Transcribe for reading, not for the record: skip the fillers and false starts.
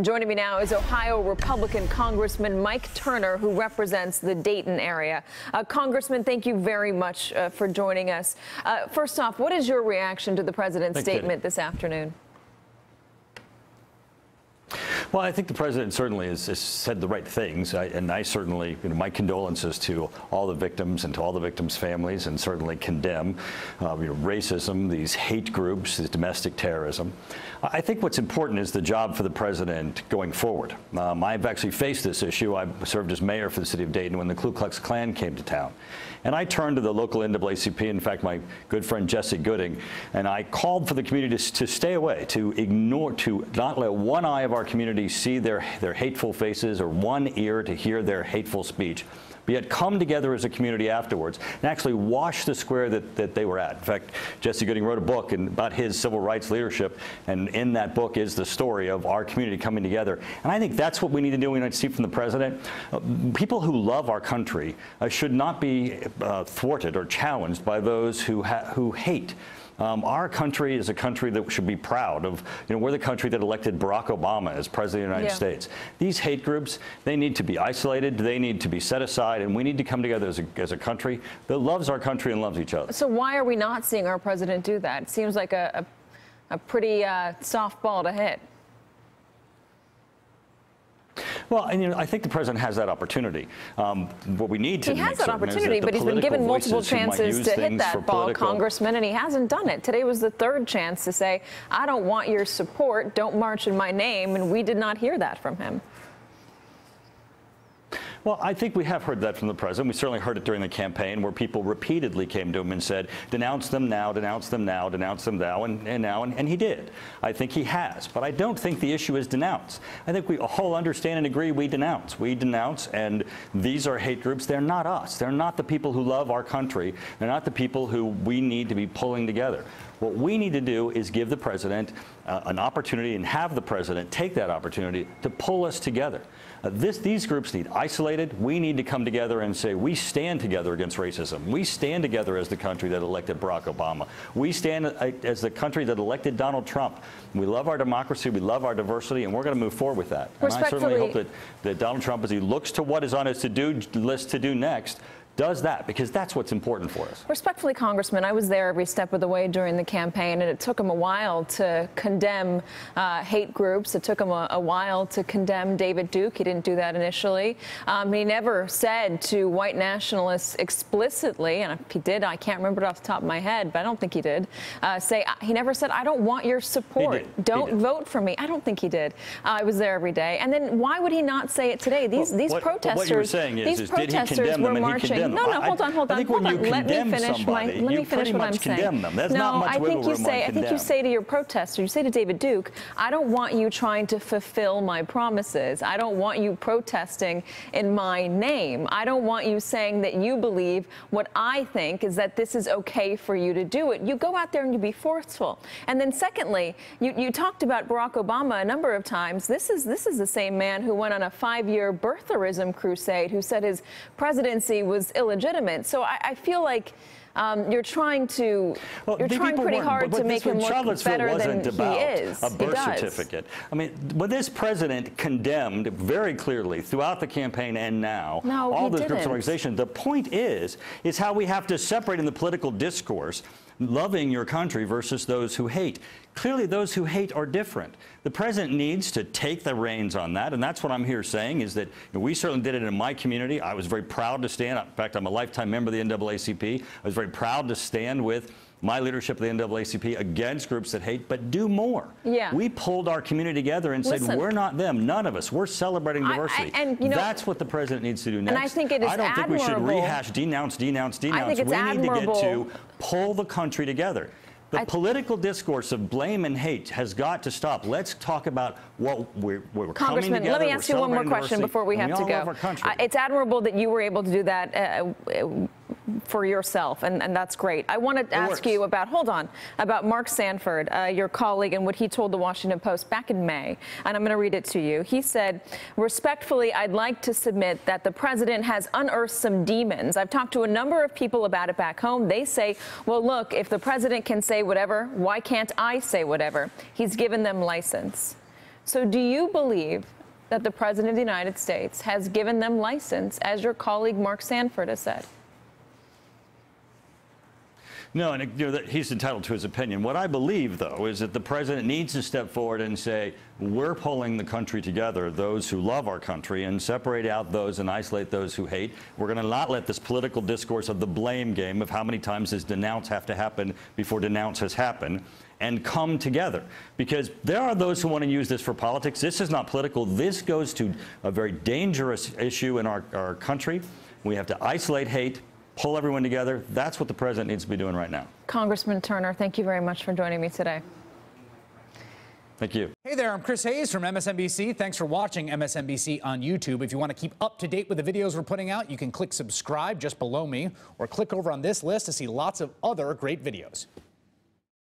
Joining me now is Ohio Republican Congressman Mike Turner, who represents the Dayton area. Congressman, thank you very much for joining us. First off, what is your reaction to the president's statement this afternoon? Well, I think the president certainly has said the right things, and I certainly, my condolences to all the victims and to all the victims' families, and certainly condemn, racism, these hate groups, this domestic terrorism. I think what's important is the job for the president going forward. I've actually faced this issue. I served as mayor for the city of Dayton when the Ku Klux Klan came to town. And I turned to the local NAACP, in fact, my good friend Jesse Gooding, and I called for the community to stay away, to ignore, to not let one eye of our community see their hateful faces or one ear to hear their hateful speech, but yet come together as a community afterwards and actually wash the square that they were at. In fact, Jesse Gooding wrote a book about his civil rights leadership, and in that book is the story of our community coming together. And I think that's what we need to do. We need to see from the president. People who love our country should not be thwarted or challenged by those who hate. Our country is a country that should be proud of. We're the country that elected Barack Obama as president of the United States. These hate groups, they need to be isolated. They need to be set aside, and we need to come together as a country that loves our country and loves each other. So why are we not seeing our president do that? It seems like a pretty soft ball to hit. Well, and I think the president has that opportunity. What we need to he has that opportunity, but he's been given multiple chances to hit that ball, Congressman, and he hasn't done it. Today was the third chance to say, I don't want your support, don't march in my name, and we did not hear that from him. Well, I think we have heard that from the president. We certainly heard it during the campaign, where people repeatedly came to him and said, denounce them now, denounce them now, denounce them now, and he did. I think he has. But I don't think the issue is denounce. I think we all understand and agree we denounce. We denounce, and these are hate groups. They're not us. They're not the people who love our country. They're not the people who we need to be pulling together. What we need to do is give the president an opportunity and have the president take that opportunity to pull us together. These groups need isolated. We need to come together and say we stand together against racism. We stand together as the country that elected Barack Obama. We stand as the country that elected Donald Trump. We love our democracy. We love our diversity, and we're going to move forward with that. And I certainly hope that Donald Trump, as he looks to what is on his to-do list to do next, does that, because that's what's important for us. Respectfully, Congressman, I was there every step of the way during the campaign, and it took him a while to condemn hate groups. It took him a while to condemn David Duke. He didn't do that initially. He never said to white nationalists explicitly, and if he did, I can't remember it off the top of my head, but I don't think he did, he never said, I don't want your support. Don't vote for me. I don't think he did. I was there every day. And then why would he not say it today? These protesters, what you're saying is did he condemn them and he condemned them? No, hold on. I think when you condemn somebody, you pretty much condemn them. There's not much wiggle room on condemn. I think you say to your protester, you say to David Duke, I don't want you trying to fulfill my promises. I don't want you protesting in my name. I don't want you saying that you believe what I think is that this is okay for you to do it. You go out there and you be forceful. And then secondly, you talked about Barack Obama a number of times. This is the same man who went on a 5-year birtherism crusade, who said his presidency was illegitimate. So I feel like you're trying pretty hard to make him look better than he is. A birth certificate. I mean, when this president condemned very clearly throughout the campaign and now all those groups and organizations, the point is how we have to separate in the political discourse loving your country versus those who hate. Clearly, those who hate are different. The president needs to take the reins on that, and that's what I'm here saying, is that we certainly did it in my community. I was very proud to stand. In fact, I'm a lifetime member of the NAACP. I was very proud to stand with my leadership of the NAACP against groups that hate, but do more. We pulled our community together and said, we're not them, none of us. We're celebrating diversity. That's what the president needs to do next. And I think it is I don't think we should rehash denounce. I think it's we need to get to pull the country together. The political discourse of blame and hate has got to stop. Let's talk about what we're coming together. Congressman, let me ask you one more question before we have to go. It's admirable that you were able to do that for yourself, and that's great. I want to ask you about Mark Sanford, your colleague, and what he told the Washington Post back in May, and I'm going to read it to you. He said, respectfully, I'd like to submit that the president has unearthed some demons. I've talked to a number of people about it back home. They say, well, look, if the president can say whatever, why can't I say whatever? He's given them license. So do you believe that the President of the United States has given them license, as your colleague Mark Sanford has said? No, and that he's entitled to his opinion. What I believe, though, is that the president needs to step forward and say, we're pulling the country together, those who love our country, and separate out those and isolate those who hate. We're going to not let this political discourse of the blame game of how many times does denounce have to happen before denounce has happened, and come together. Because there are those who want to use this for politics. This is not political. This goes to a very dangerous issue in our country. We have to isolate hate, pull everyone together. That's what the president needs to be doing right now. Congressman Turner, thank you very much for joining me today. Thank you. Hey there, I'm Chris Hayes from MSNBC. Thanks for watching MSNBC on YouTube. If you want to keep up to date with the videos we're putting out, you can click subscribe just below me or click over on this list to see lots of other great videos.